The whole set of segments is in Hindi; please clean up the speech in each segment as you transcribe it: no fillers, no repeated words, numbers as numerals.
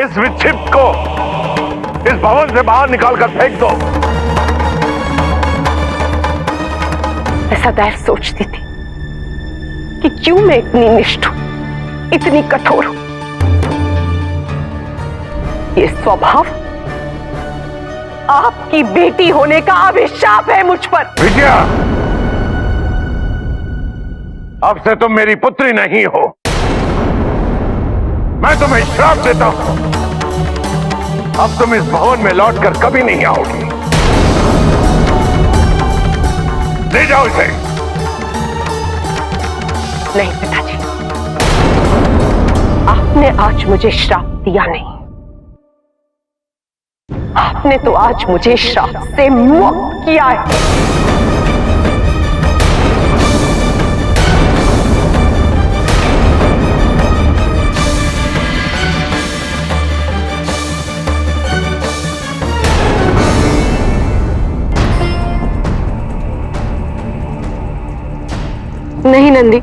इस विक्षिप्त को इस भवन से बाहर निकालकर फेंक दो। मैं सदैव सोचती थी कि क्यों मैं इतनी निष्ठुर, इतनी कठोर हूं। ये स्वभाव आपकी बेटी होने का अभिशाप है मुझ पर। विजया, अब से तुम मेरी पुत्री नहीं हो। मैं तुम्हें श्राप देता हूं। अब तुम इस भवन में लौटकर कभी नहीं आओगी। ले जाओ इसे। नहीं पिताजी, आपने आज मुझे श्राप दिया नहीं, आपने तो आज मुझे श्राप से मुक्त किया है। नहीं नंदी,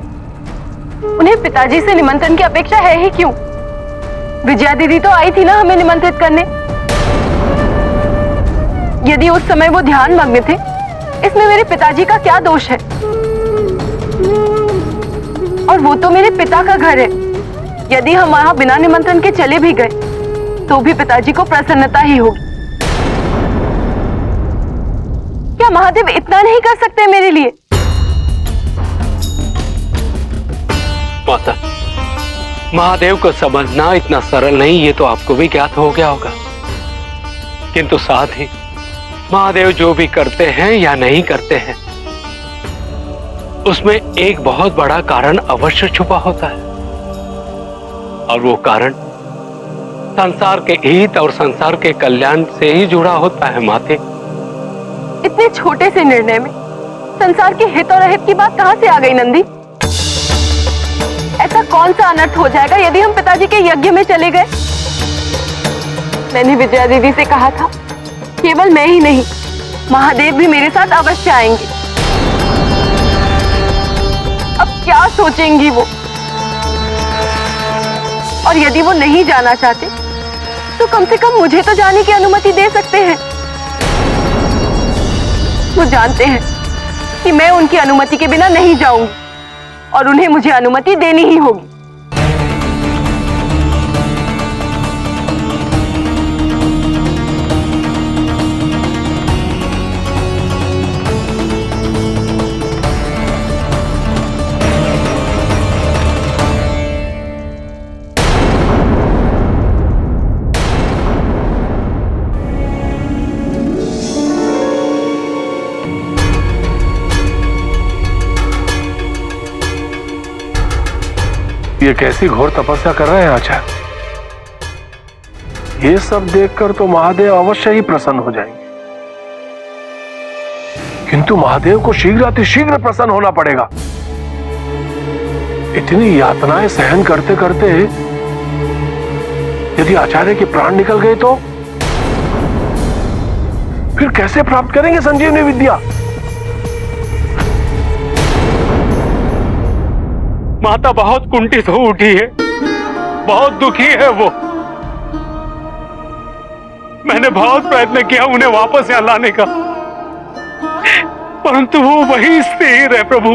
उन्हें पिताजी से निमंत्रण की अपेक्षा है ही क्यों? विजया दीदी तो आई थी ना हमें निमंत्रित करने। यदि उस समय वो ध्यान मग्न थे, इसमें मेरे पिताजी का क्या दोष है? और वो तो मेरे पिता का घर है। यदि हम वहां बिना निमंत्रण के चले भी गए तो भी पिताजी को प्रसन्नता ही होगी। क्या महादेव इतना नहीं कर सकते मेरे लिए? माता, महादेव को समझना इतना सरल नहीं, ये तो आपको भी ज्ञात हो गया होगा। किंतु साथ ही महादेव जो भी करते हैं या नहीं करते हैं, उसमें एक बहुत बड़ा कारण अवश्य छुपा होता है। और वो कारण संसार के हित और संसार के कल्याण से ही जुड़ा होता है माते। इतने छोटे से निर्णय में संसार के हित और अहित की बात कहां से आ गई नंदी? ऐसा कौन सा अनर्थ हो जाएगा यदि हम पिताजी के यज्ञ में चले गए? मैंने विजया दीदी से कहा था, केवल मैं ही नहीं, महादेव भी मेरे साथ अवश्य आएंगे। अब क्या सोचेंगी वो? और यदि वो नहीं जाना चाहते तो कम से कम मुझे तो जाने की अनुमति दे सकते हैं। वो जानते हैं कि मैं उनकी अनुमति के बिना नहीं जाऊंगी और उन्हें मुझे अनुमति देनी ही होगी। ये कैसी घोर तपस्या कर रहे हैं आचार्य। ये सब देखकर तो महादेव अवश्य ही प्रसन्न हो जाएंगे, किंतु महादेव को शीघ्र प्रसन्न होना पड़ेगा। इतनी यातनाएं सहन करते करते यदि आचार्य के प्राण निकल गए तो फिर कैसे प्राप्त करेंगे संजीवनी विद्या? माता बहुत कुंठित हो उठी है, बहुत दुखी है वो। मैंने बहुत प्रयत्न किया उन्हें वापस यहां लाने का, परंतु वो वही स्थिर है प्रभु।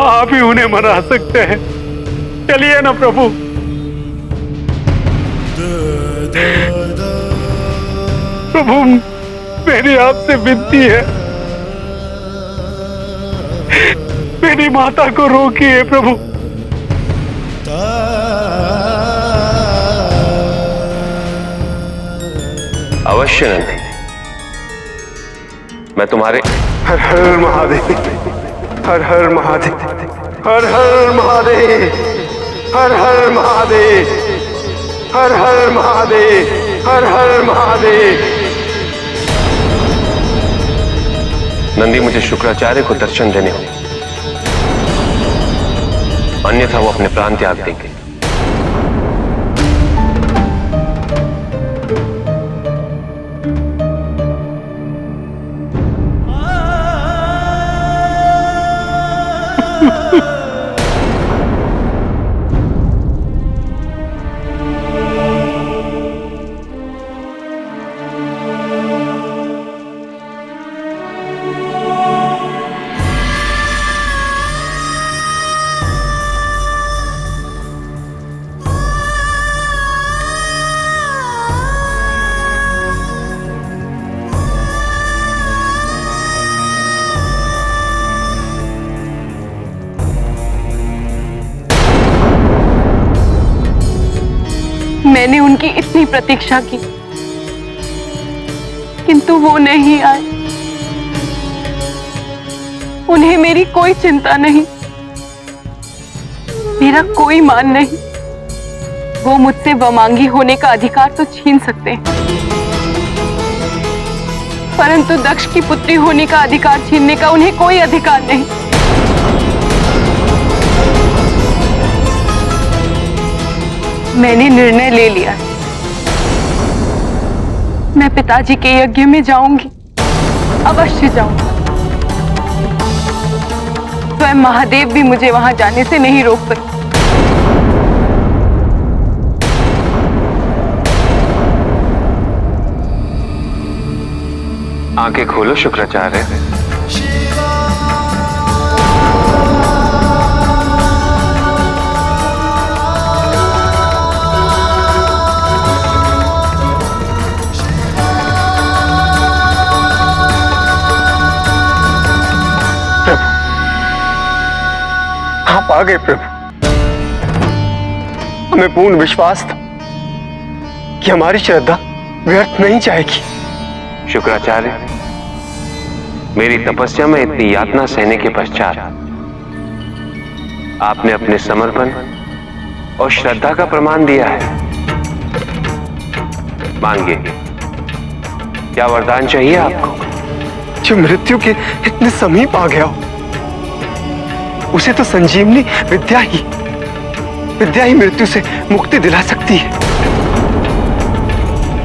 आप ही उन्हें मना सकते हैं, चलिए ना प्रभु। प्रभु मेरी आपसे विनती है, मेरी माता को रोकिए प्रभु। अवश्य नंदी, मैं तुम्हारे। हर हर महादेव, हर हर महादेव, हर हर महादेव, हर हर महादेव, हर हर महादेव, हर हर महादेव। नंदी, मुझे शुक्राचार्य को दर्शन देने होंगे, अन्यथा वो अपने प्राण त्याग देंगे। इतनी प्रतीक्षा की, किंतु वो नहीं आए। उन्हें मेरी कोई चिंता नहीं, मेरा कोई मान नहीं। वो मुझसे वमांगी होने का अधिकार तो छीन सकते हैं, परंतु दक्ष की पुत्री होने का अधिकार छीनने का उन्हें कोई अधिकार नहीं। मैंने निर्णय ले लिया है, मैं पिताजी के यज्ञ में जाऊंगी, अवश्य जाऊंगी। स्वयं महादेव भी मुझे वहां जाने से नहीं रोक सकते। आंखें खोलो शुक्राचार्य। आप आ गए प्रभु। हमें पूर्ण विश्वास था कि हमारी श्रद्धा व्यर्थ नहीं जाएगी। शुक्राचार्य, मेरी तपस्या में इतनी यातना सहने के पश्चात आपने अपने समर्पण और श्रद्धा का प्रमाण दिया है। मांगिए, क्या वरदान चाहिए आपको? जो मृत्यु के इतने समीप आ गया हो, उसे तो संजीवनी विद्या ही मृत्यु से मुक्ति दिला सकती है।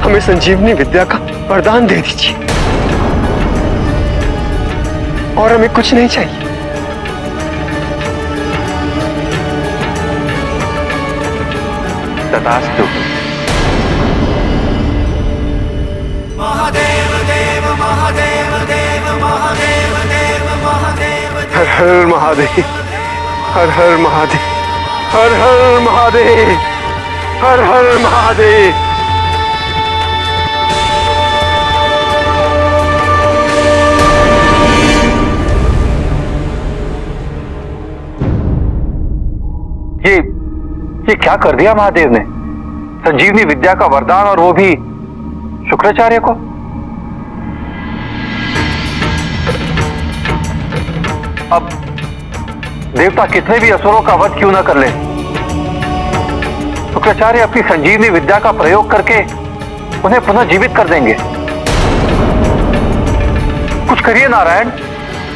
हमें संजीवनी विद्या का वरदान दे दीजिए, और हमें कुछ नहीं चाहिए। तथास्तु। हर हर महादेव, हर हर महादेव, हर हर महादेव, हर हर महादेव। ये क्या कर दिया महादेव ने? संजीवनी विद्या का वरदान, और वो भी शुक्राचार्य को। अब देवता कितने भी असुरों का वध क्यों ना कर ले, शुक्राचार्य अपनी संजीवनी विद्या का प्रयोग करके उन्हें पुनः जीवित कर देंगे। कुछ करिए नारायण,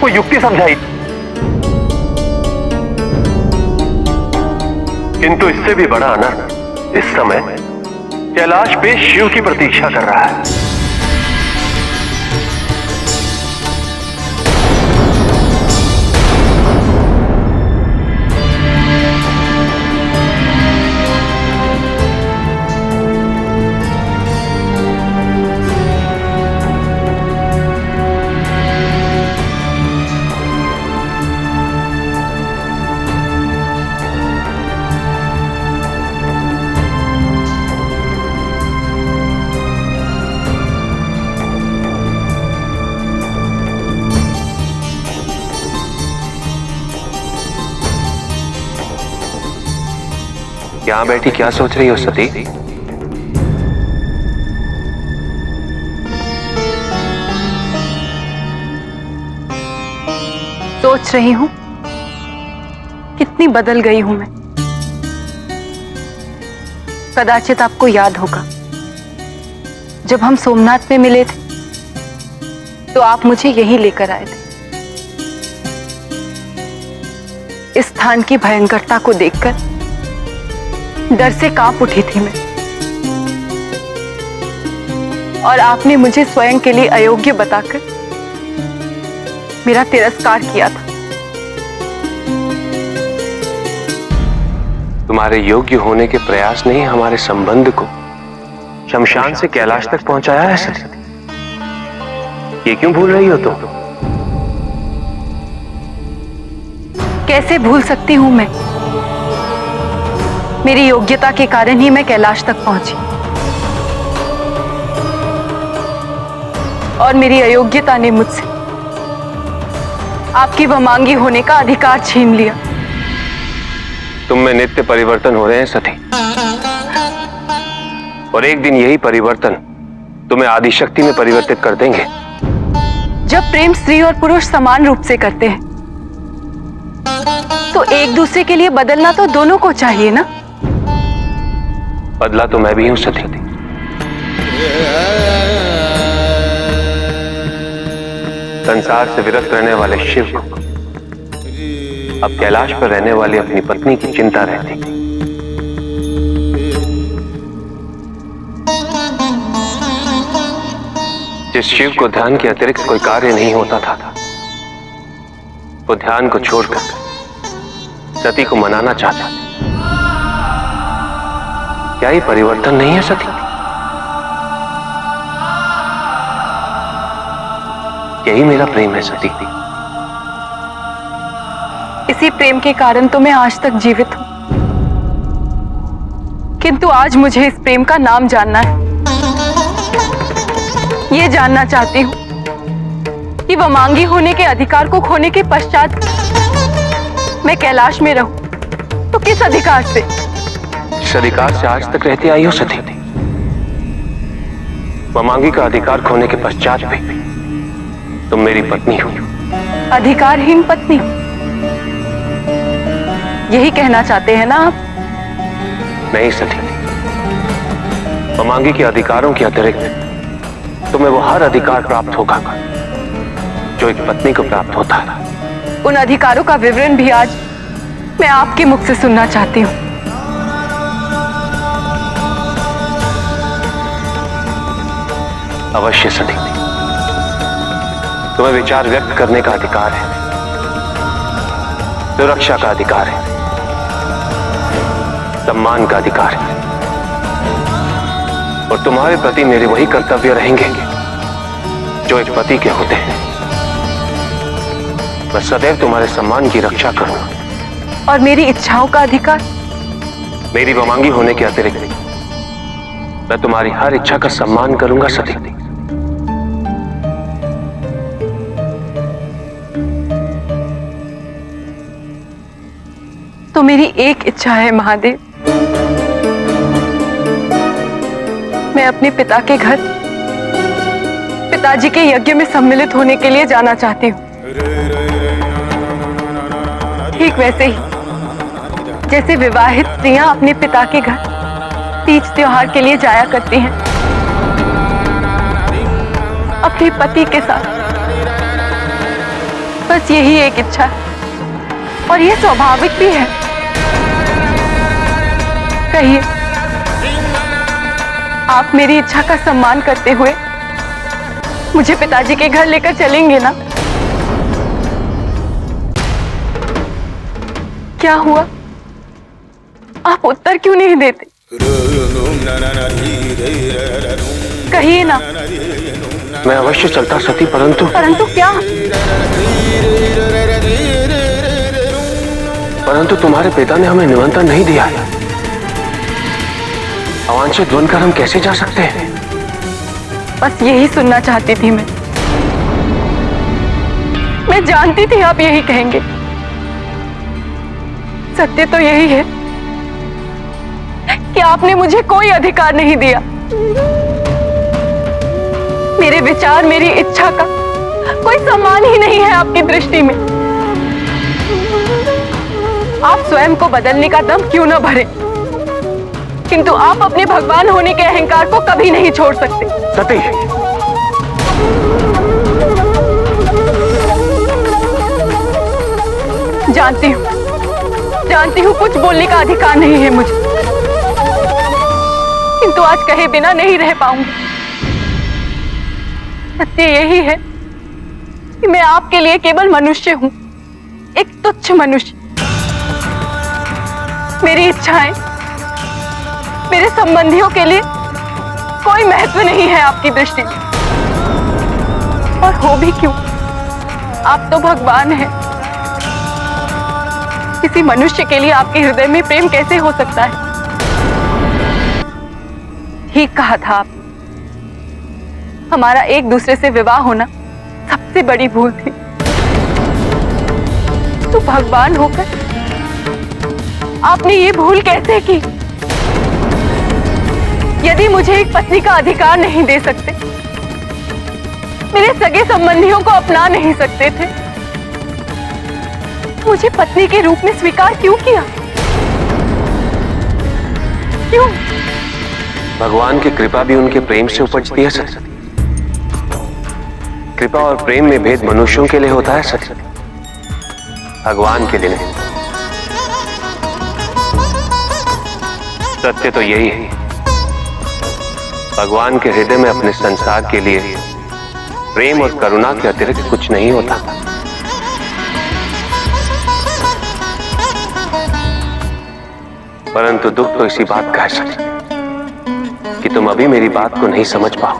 कोई युक्ति समझाइए। किंतु इससे भी बड़ा अनर्थ इस समय कैलाश पे शिव की प्रतीक्षा कर रहा है। यहां बैठी क्या सोच रही हो सती? सोच रही हूं कितनी बदल गई हूं मैं। कदाचित आपको याद होगा, जब हम सोमनाथ में मिले थे तो आप मुझे यहीं लेकर आए थे। इस स्थान की भयंकरता को देखकर डर से कांप उठी थी मैं, और आपने मुझे स्वयं के लिए अयोग्य बताकर मेरा तिरस्कार किया था। तुम्हारे योग्य होने के प्रयास ने ही हमारे संबंध को शमशान से कैलाश तक पहुंचाया है सती। ये क्यों भूल रही हो तुम? कैसे भूल सकती हूं मैं? मेरी योग्यता के कारण ही मैं कैलाश तक पहुंची, और मेरी अयोग्यता ने मुझसे आपकी वमांगी होने का अधिकार छीन लिया। तुम में नित्य परिवर्तन हो रहे हैं सती। और एक दिन यही परिवर्तन तुम्हें आदिशक्ति में परिवर्तित कर देंगे। जब प्रेम स्त्री और पुरुष समान रूप से करते हैं तो एक दूसरे के लिए बदलना तो दोनों को चाहिए ना। बदला तो मैं भी हूं सती। संसार से विरत रहने वाले शिव को अब कैलाश पर रहने वाली अपनी पत्नी की चिंता रहती। जिस शिव को ध्यान के अतिरिक्त कोई कार्य नहीं होता था, वो ध्यान को छोड़कर सती को मनाना चाहता। क्या ये परिवर्तन नहीं है सती? यही मेरा प्रेम है सती। इसी प्रेम के कारण तो मैं आज तक जीवित हूं, किंतु आज मुझे इस प्रेम का नाम जानना है। ये जानना चाहती हूँ कि वमांगी होने के अधिकार को खोने के पश्चात मैं कैलाश में रहूं तो किस अधिकार से? इस अधिकार से आज तक रहती आई हो सती। वमांगी का अधिकार खोने के पश्चात भी तुम मेरी पत्नी हो। अधिकारहीन पत्नी, यही कहना चाहते हैं ना आप? नहीं सती, वमांगी के अधिकारों के अतिरिक्त तुम्हें वो हर अधिकार प्राप्त होगा जो एक पत्नी को प्राप्त होता है। उन अधिकारों का विवरण भी आज मैं आपके मुख से सुनना चाहती हूँ। अवश्य सती, तुम्हें विचार व्यक्त करने का अधिकार है, सुरक्षा का अधिकार है, सम्मान का अधिकार है, और तुम्हारे प्रति मेरे वही कर्तव्य रहेंगे जो एक पति के होते हैं। मैं सदैव तुम्हारे सम्मान की रक्षा करूंगा। और मेरी इच्छाओं का अधिकार? मेरी वमांगी होने के अतिरिक्त मैं तुम्हारी हर इच्छा का सम्मान करूंगा सती। तो मेरी एक इच्छा है महादेव, मैं अपने पिता के घर पिताजी के यज्ञ में सम्मिलित होने के लिए जाना चाहती हूँ। ठीक वैसे ही जैसे विवाहित स्त्रियां अपने पिता के घर तीज त्योहार के लिए जाया करती हैं अपने पति के साथ। बस यही एक इच्छा है और यह स्वाभाविक भी है। कहिए, आप मेरी इच्छा का सम्मान करते हुए मुझे पिताजी के घर लेकर चलेंगे ना? क्या हुआ? आप उत्तर क्यों नहीं देते? कहिए ना। मैं अवश्य चलता सती, परंतु क्या? परंतु तुम्हारे पिता ने हमें निमंत्रण नहीं दिया है। अवांछित बनकर हम कैसे जा सकते हैं? बस यही सुनना चाहती थी मैं जानती थी आप यही कहेंगे। सत्य तो यही है कि आपने मुझे कोई अधिकार नहीं दिया। मेरे विचार, मेरी इच्छा का कोई सम्मान ही नहीं है आपकी दृष्टि में। आप स्वयं को बदलने का दम क्यों न भरे, किंतु आप अपने भगवान होने के अहंकार को कभी नहीं छोड़ सकते। सती, जानती हूँ कुछ बोलने का अधिकार नहीं है मुझे, किंतु आज कहे बिना नहीं रह पाऊंगी। सत्य यही है कि मैं आपके लिए केवल मनुष्य हूं, एक तुच्छ मनुष्य। मेरी इच्छाएं, मेरे संबंधियों के लिए कोई महत्व नहीं है आपकी दृष्टि में। और हो भी क्यों, आप तो भगवान हैं। किसी मनुष्य के लिए आपके हृदय में प्रेम कैसे हो सकता है? ठीक कहा था आप, हमारा एक दूसरे से विवाह होना सबसे बड़ी भूल थी। तो भगवान होकर आपने ये भूल कैसे की? यदि मुझे एक पत्नी का अधिकार नहीं दे सकते, मेरे सगे संबंधियों को अपना नहीं सकते थे, मुझे पत्नी के रूप में स्वीकार क्यों किया? क्यों? भगवान की कृपा भी उनके प्रेम से उपजती है सती। कृपा और प्रेम में भेद मनुष्यों के लिए होता है सती, भगवान के लिए नहीं। सत्य तो यही है, भगवान के हृदय में अपने संसार के लिए प्रेम और करुणा के अतिरिक्त कुछ नहीं होता। परंतु दुख तो इसी बात का है कि तुम अभी मेरी बात को नहीं समझ पाओ।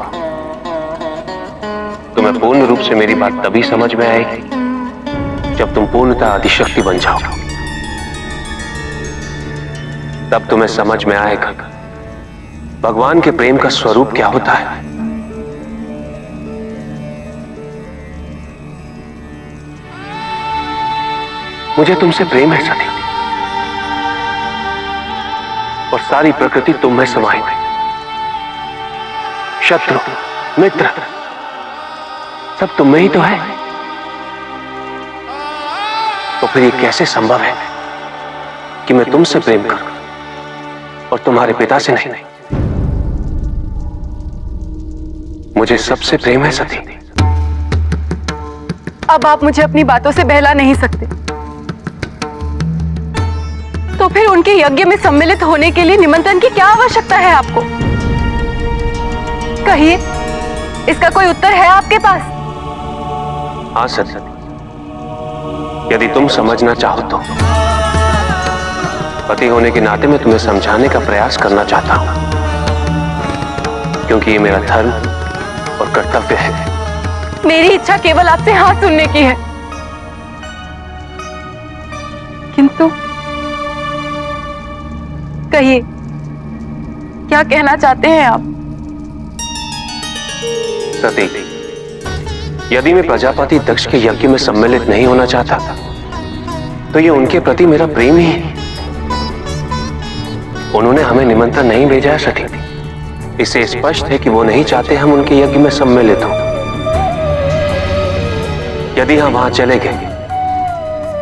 तुम्हें पूर्ण रूप से मेरी बात तभी समझ में आएगी जब तुम पूर्णतः आदिशक्ति बन जाओ। तब तुम्हें समझ में आएगा भगवान के प्रेम का स्वरूप क्या होता है। मुझे तुमसे प्रेम है सती, और सारी प्रकृति तुम में समाई है। शत्रु मित्र सब तुम में ही तो है। तो फिर ये कैसे संभव है कि मैं तुमसे प्रेम करूं और तुम्हारे पिता से नहीं? मुझे सबसे प्रेम है सती। अब आप मुझे अपनी बातों से बहला नहीं सकते। तो फिर उनके यज्ञ में सम्मिलित होने के लिए निमंत्रण की क्या आवश्यकता है आपको? कहिए, इसका कोई उत्तर है आपके पास? हाँ सती, यदि तुम समझना चाहो तो। पति होने के नाते मैं तुम्हें समझाने का प्रयास करना चाहता हूं, क्योंकि ये मेरा धर्म और कर्तव्य है। मेरी इच्छा केवल आपसे हाँ सुनने की है, किंतु कहिए, क्या कहना चाहते हैं आप? सती, यदि मैं प्रजापति दक्ष के यज्ञ में सम्मिलित नहीं होना चाहता तो ये उनके प्रति मेरा प्रेम ही है। उन्होंने हमें निमंत्रण नहीं भेजा है सती, इससे स्पष्ट है कि वो नहीं चाहते हम उनके यज्ञ में सम्मिलित हों। यदि हम वहां चले गए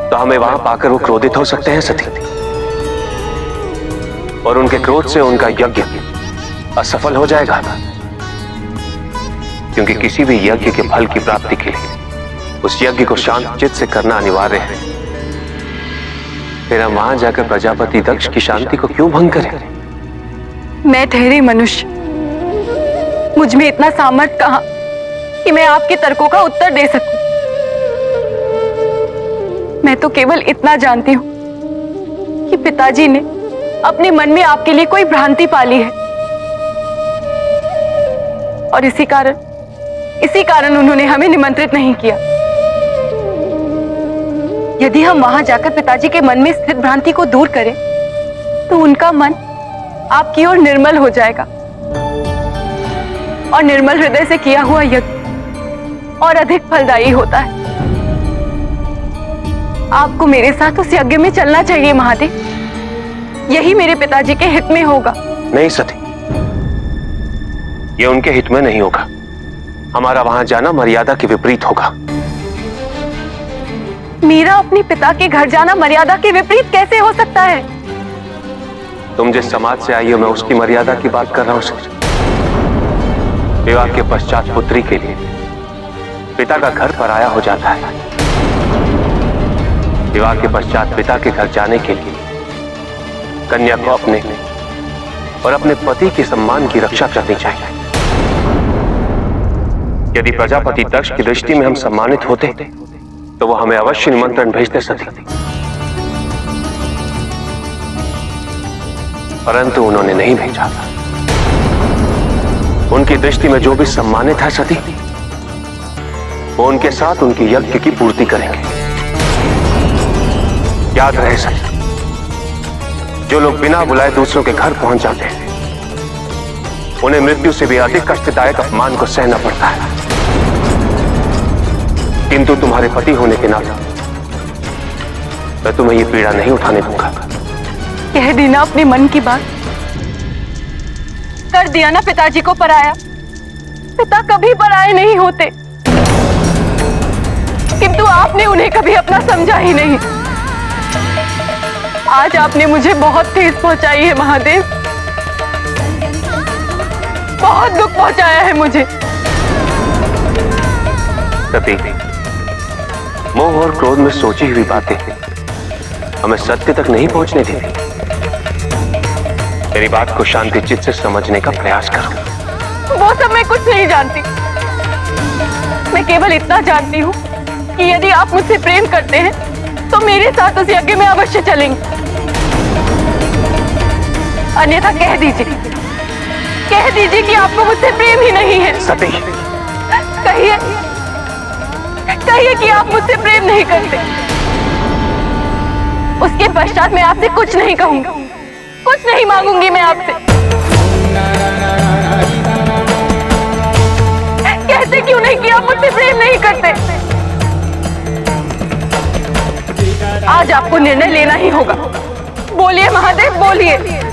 तो हमें वहां पाकर वो क्रोधित हो सकते हैं सती, और उनके क्रोध से उनका यज्ञ असफल हो जाएगा, क्योंकि किसी भी यज्ञ के फल की प्राप्ति के लिए उस यज्ञ को शांत चित्त से करना अनिवार्य है। फिर हम वहां जाकर प्रजापति दक्ष की शांति को क्यों भंग करें? मैं ठहरी मनुष्य, मुझ में इतना सामर्थ्य कहां कि मैं आपके तर्कों का उत्तर दे सकूं। मैं तो केवल इतना जानती हूं कि पिताजी ने अपने मन में आपके लिए कोई भ्रांति पाली है, और इसी कारण उन्होंने हमें निमंत्रित नहीं किया। यदि हम वहां जाकर पिताजी के मन में स्थित भ्रांति को दूर करें तो उनका मन आपकी ओर निर्मल हो जाएगा, और निर्मल हृदय से किया हुआ यज्ञ और अधिक फलदायी होता है। आपको मेरे साथ उस यज्ञ में चलना चाहिए महादेव, यही मेरे पिताजी के हित में होगा। नहीं सती, ये उनके हित में नहीं होगा। हमारा वहां जाना मर्यादा के विपरीत होगा। मेरा अपने पिता के घर जाना मर्यादा के विपरीत कैसे हो सकता है? तुम जिस समाज से आई हो, मैं उसकी मर्यादा की बात कर रहा हूं। विवाह के पश्चात पुत्री के लिए पिता का घर पराया हो जाता है। विवाह के पश्चात पिता के घर जाने के लिए कन्या को अपने और अपने पति के सम्मान की रक्षा करनी चाहिए। यदि प्रजापति दक्ष की दृष्टि में हम सम्मानित होते तो वो हमें अवश्य निमंत्रण भेजते सती, परंतु उन्होंने नहीं भेजा। उनकी दृष्टि में जो भी सम्मानित है सती, वो उनके साथ उनके यज्ञ की पूर्ति करेंगे। याद रहे सती, जो लोग बिना बुलाए दूसरों के घर पहुंच जाते हैं उन्हें मृत्यु से भी अधिक कष्टदायक अपमान को सहना पड़ता है। किंतु तुम्हारे पति होने के नाते मैं तुम्हें यह पीड़ा नहीं उठाने दूंगा। कह देना अपने मन की बात, कर दिया ना पिताजी को पराया। पिता कभी पराये नहीं होते, किंतु आपने उन्हें कभी अपना समझा ही नहीं। आज आपने मुझे बहुत ठेस पहुंचाई है महादेव, बहुत दुख पहुंचाया है मुझे। सती, मोह और क्रोध में सोची हुई बातें हमें सत्य तक नहीं पहुंचने देती। मेरी बात को शांति चित्त से समझने का प्रयास करो। वो सब मैं कुछ नहीं जानती। मैं केवल इतना जानती हूँ कि यदि आप मुझसे प्रेम करते हैं तो मेरे साथ उस यज्ञ में अवश्य चलेंगे, अन्यथा कह दीजिए कि आपको मुझसे प्रेम ही नहीं है। सती, कहिए कि आप मुझसे प्रेम नहीं करते। उसके पश्चात मैं आपसे कुछ नहीं कहूंगी, कुछ नहीं मांगूंगी मैं आपसे। कहते क्यों नहीं कि आप मुझसे प्रेम नहीं करते? आज आपको निर्णय लेना ही होगा। बोलिए महादेव, बोलिए।